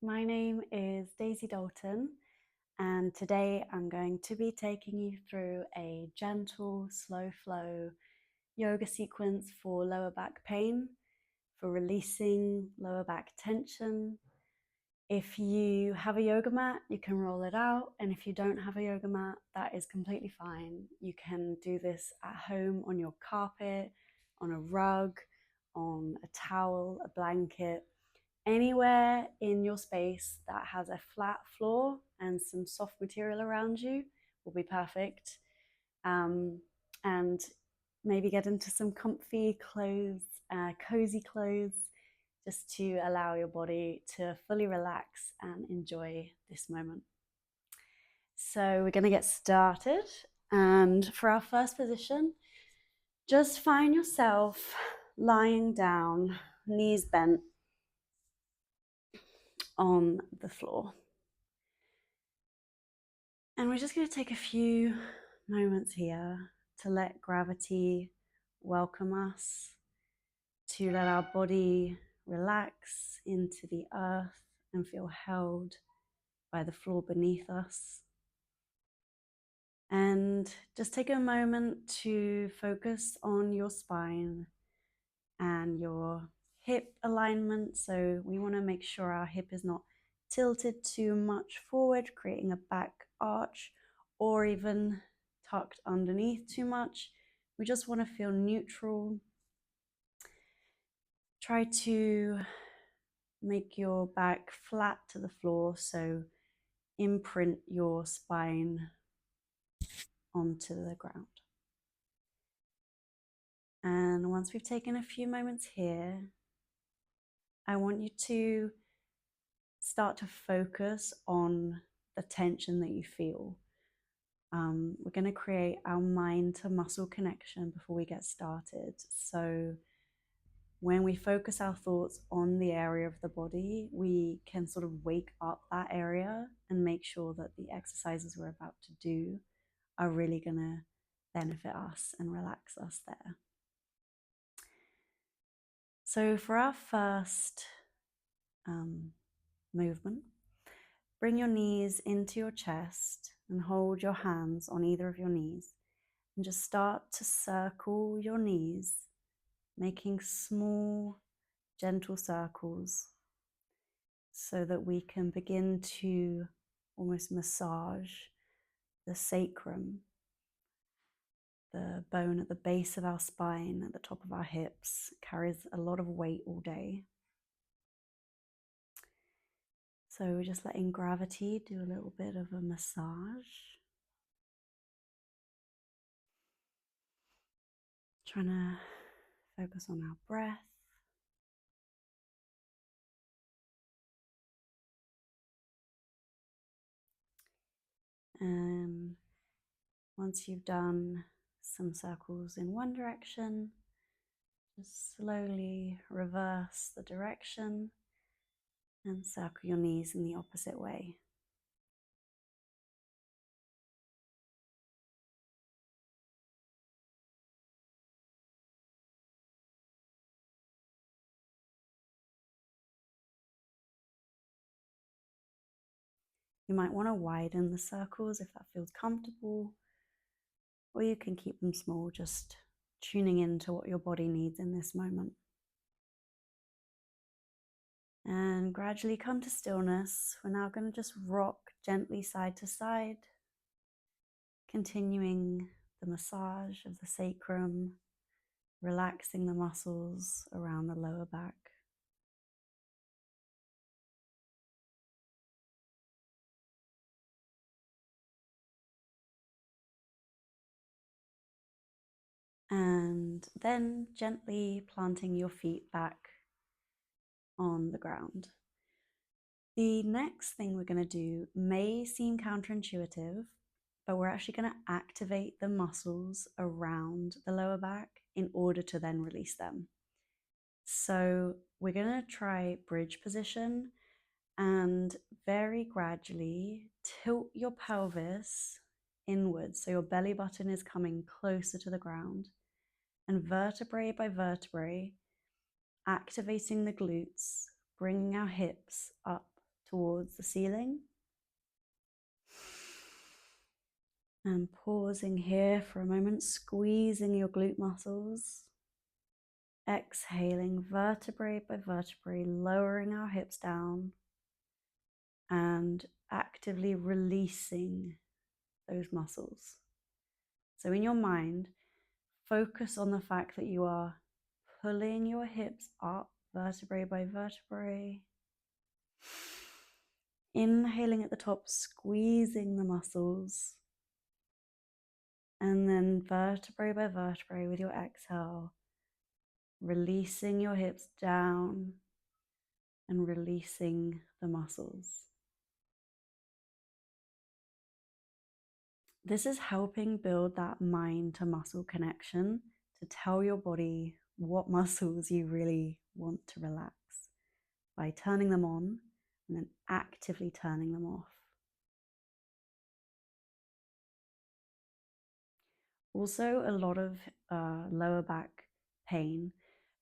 My name is Daisy Dalton, and today I'm going to be taking you through a gentle, slow flow yoga sequence for lower back pain, for releasing lower back tension. If you have a yoga mat, you can roll it out, and if you don't have a yoga mat, that is completely fine. You can do this at home on your carpet, on a rug, on a towel, a blanket. Anywhere in your space that has a flat floor and some soft material around you will be perfect. And maybe get into some comfy clothes, cozy clothes, just to allow your body to fully relax and enjoy this moment. So we're going to get started. And for our first position, just find yourself lying down, knees bent on the floor. And we're just going to take a few moments here to let gravity welcome us, to let our body relax into the earth and feel held by the floor beneath us. And just take a moment to focus on your spine and your hip alignment. So we want to make sure our hip is not tilted too much forward, creating a back arch, or even tucked underneath too much. We just want to feel neutral. Try to make your back flat to the floor, so imprint your spine onto the ground. And once we've taken a few moments here, I want you to start to focus on the tension that you feel. We're going to create our mind to muscle connection before we get started. So when we focus our thoughts on the area of the body, we can sort of wake up that area and make sure that the exercises we're about to do are really going to benefit us and relax us there. So for our first movement, bring your knees into your chest and hold your hands on either of your knees and just start to circle your knees, making small, gentle circles so that we can begin to almost massage the sacrum, the bone at the base of our spine, at the top of our hips. It carries a lot of weight all day. So we're just letting gravity do a little bit of a massage. Trying to focus on our breath. And once you've done some circles in one direction, just slowly reverse the direction and circle your knees in the opposite way. You might want to widen the circles if that feels comfortable, or you can keep them small, just tuning into what your body needs in this moment. And gradually come to stillness. We're now going to just rock gently side to side, continuing the massage of the sacrum, relaxing the muscles around the lower back. And then gently planting your feet back on the ground. The next thing we're going to do may seem counterintuitive, but we're actually going to activate the muscles around the lower back in order to then release them. So we're going to try bridge position and very gradually tilt your pelvis inwards, so your belly button is coming closer to the ground, and vertebrae by vertebrae, activating the glutes, bringing our hips up towards the ceiling. And pausing here for a moment, squeezing your glute muscles. Exhaling vertebrae by vertebrae, lowering our hips down and actively releasing those muscles. So in your mind, focus on the fact that you are pulling your hips up vertebrae by vertebrae. Inhaling at the top, squeezing the muscles. And then vertebrae by vertebrae with your exhale, releasing your hips down and releasing the muscles. This is helping build that mind to muscle connection to tell your body what muscles you really want to relax by turning them on and then actively turning them off. Also, a lot of lower back pain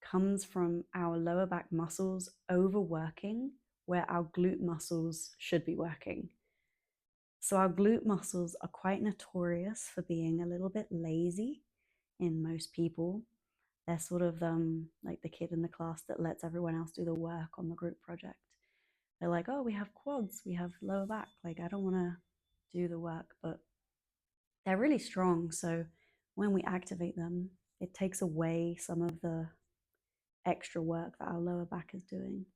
comes from our lower back muscles overworking where our glute muscles should be working. So our glute muscles are quite notorious for being a little bit lazy in most people. They're sort of like the kid in the class that lets everyone else do the work on the group project. They're like, oh, we have quads, we have lower back. Like, I don't want to do the work, but they're really strong. So when we activate them, it takes away some of the extra work that our lower back is doing.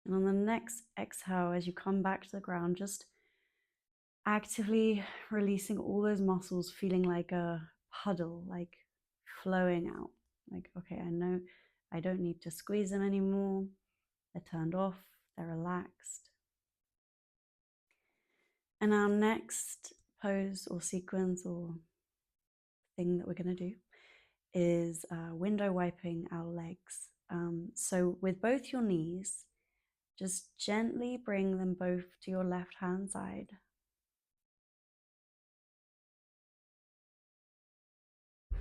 And on the next exhale, as you come back to the ground, just actively releasing all those muscles, feeling like a puddle, like flowing out. Like, okay, I know I don't need to squeeze them anymore. They're turned off, they're relaxed. And our next pose or sequence or thing that we're going to do is window wiping our legs. So with both your knees, just gently bring them both to your left hand side.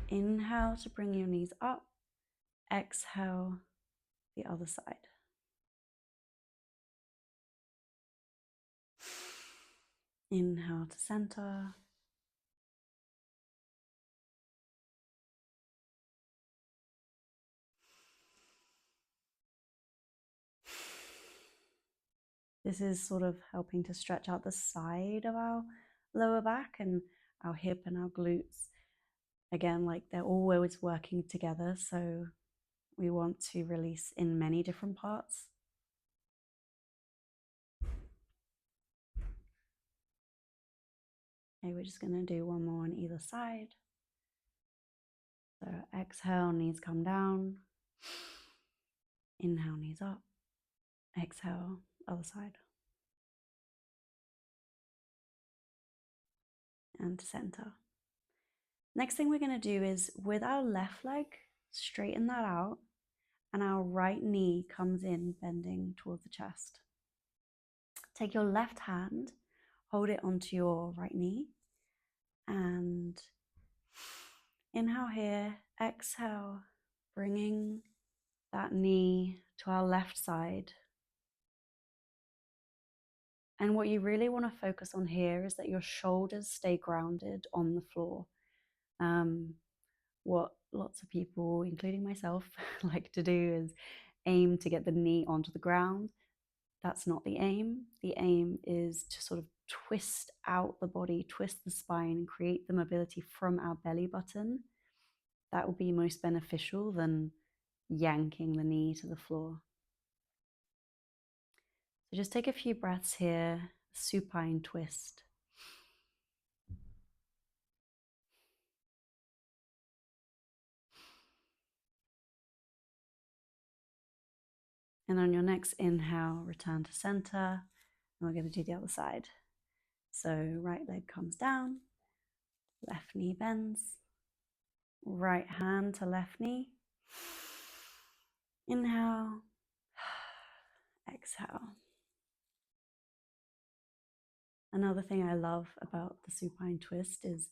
Inhale to bring your knees up. Exhale, the other side. Inhale to center. This is sort of helping to stretch out the side of our lower back and our hip and our glutes. Again, like they're always working together, so we want to release in many different parts. Okay, we're just going to do one more on either side. So exhale, knees come down. Inhale, knees up. Exhale, other side. And to center. Next thing we're going to do is with our left leg, straighten that out, and our right knee comes in, bending towards the chest. Take your left hand, hold it onto your right knee, and inhale here, exhale, bringing that knee to our left side. And what you really want to focus on here is that your shoulders stay grounded on the floor. What lots of people, including myself, like to do is aim to get the knee onto the ground. That's not the aim. The aim is to sort of twist out the body, twist the spine, and create the mobility from our belly button. That will be most beneficial than yanking the knee to the floor. So just take a few breaths here, supine twist. And on your next inhale, return to center. And we're going to do the other side. So right leg comes down, left knee bends, right hand to left knee. Inhale, exhale. Another thing I love about the supine twist is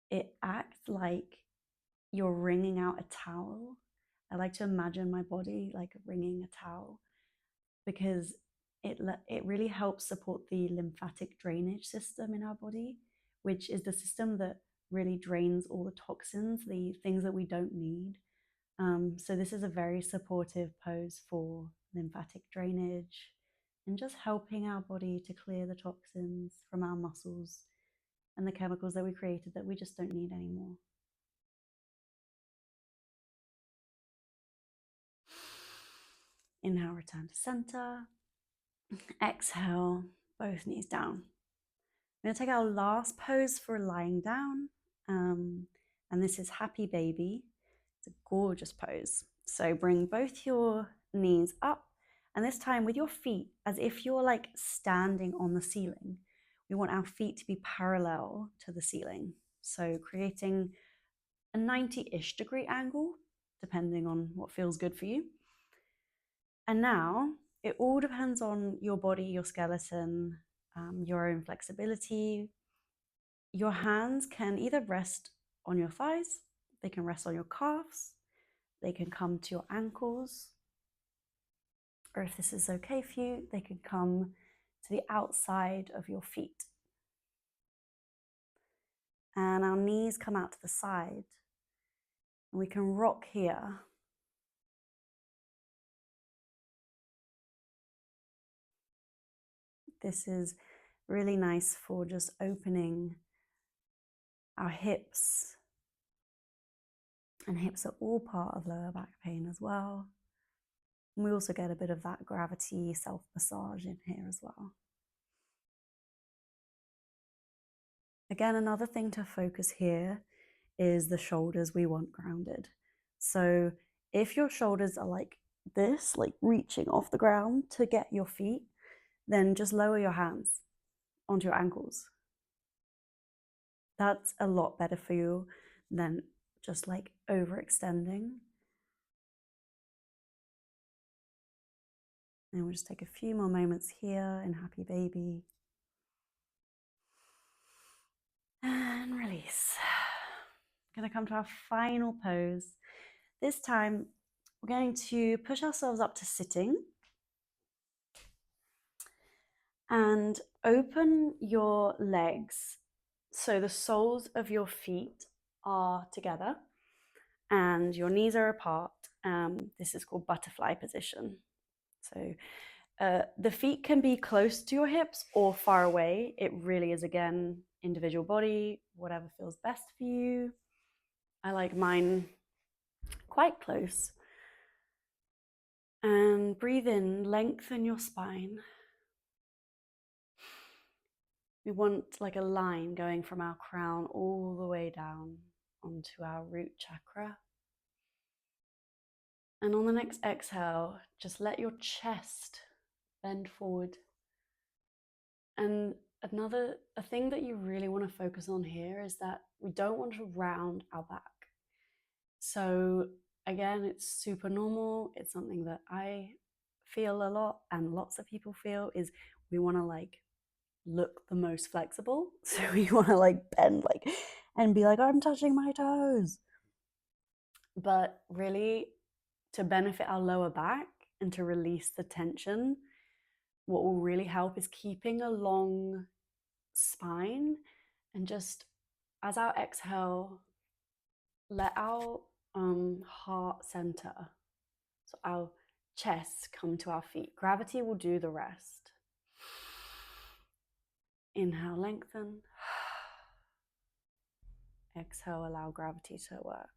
it acts like you're wringing out a towel. I like to imagine my body like wringing a towel. because it really helps support the lymphatic drainage system in our body, which is the system that really drains all the toxins, the things that we don't need. So this is a very supportive pose for lymphatic drainage and just helping our body to clear the toxins from our muscles and the chemicals that we created that we just don't need anymore. Inhale, return to center. Exhale, both knees down. We're going to take our last pose for lying down. And this is Happy Baby. It's a gorgeous pose. So bring both your knees up, and this time with your feet as if you're like standing on the ceiling. We want our feet to be parallel to the ceiling. So creating a 90-ish degree angle, depending on what feels good for you. And now it all depends on your body, your skeleton, your own flexibility. Your hands can either rest on your thighs, they can rest on your calves, they can come to your ankles, or if this is okay for you, they can come to the outside of your feet. And our knees come out to the side, and we can rock here. This is really nice for just opening our hips. And hips are all part of lower back pain as well. And we also get a bit of that gravity self-massage in here as well. Again, another thing to focus here is the shoulders we want grounded. So if your shoulders are like this, like reaching off the ground to get your feet, then just lower your hands onto your ankles. That's a lot better for you than just like overextending. And we'll just take a few more moments here in Happy Baby. And release. We're going to come to our final pose. This time, we're going to push ourselves up to sitting and open your legs so the soles of your feet are together and your knees are apart. This is called butterfly position. So the feet can be close to your hips or far away. It really is, again, individual body, whatever feels best for you. I like mine quite close. And breathe in, lengthen your spine. We want like a line going from our crown all the way down onto our root chakra. And on the next exhale, just let your chest bend forward. And a thing that you really want to focus on here is that we don't want to round our back. So again, it's super normal. It's something that I feel a lot and lots of people feel, is we want to like look the most flexible. So we want to like bend like and be like, I'm touching my toes. But really, to benefit our lower back and to release the tension, what will really help is keeping a long spine, and just as our exhale, let our heart center, so our chest, come to our feet. Gravity will do the rest. Inhale, lengthen. Exhale, allow gravity to work.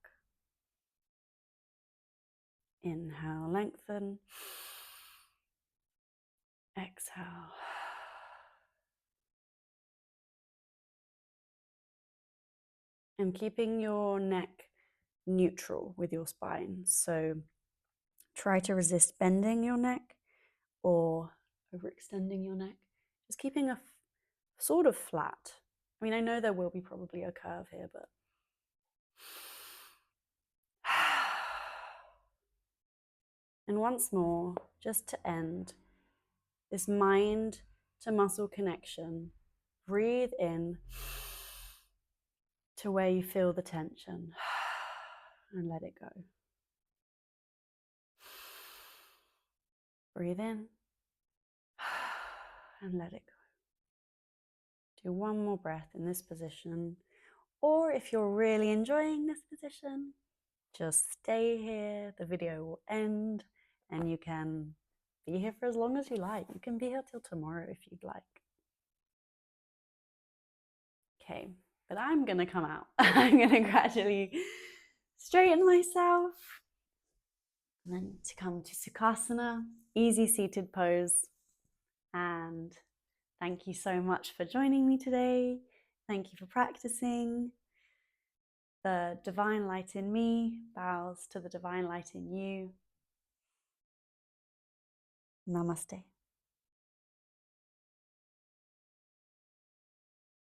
Inhale, lengthen. Exhale. And keeping your neck neutral with your spine. So try to resist bending your neck or overextending your neck. Just keeping a sort of flat. I mean, I know there will be probably a curve here, but and once more, just to end, this mind to muscle connection. Breathe in to where you feel the tension and let it go. Breathe in and let it go. Do one more breath in this position. Or if you're really enjoying this position, just stay here. The video will end and you can be here for as long as you like. You can be here till tomorrow if you'd like. Okay, but I'm gonna come out. I'm gonna gradually straighten myself. And then to come to Sukhasana, easy seated pose. And thank you so much for joining me today. Thank you for practicing. The divine light in me bows to the divine light in you. Namaste.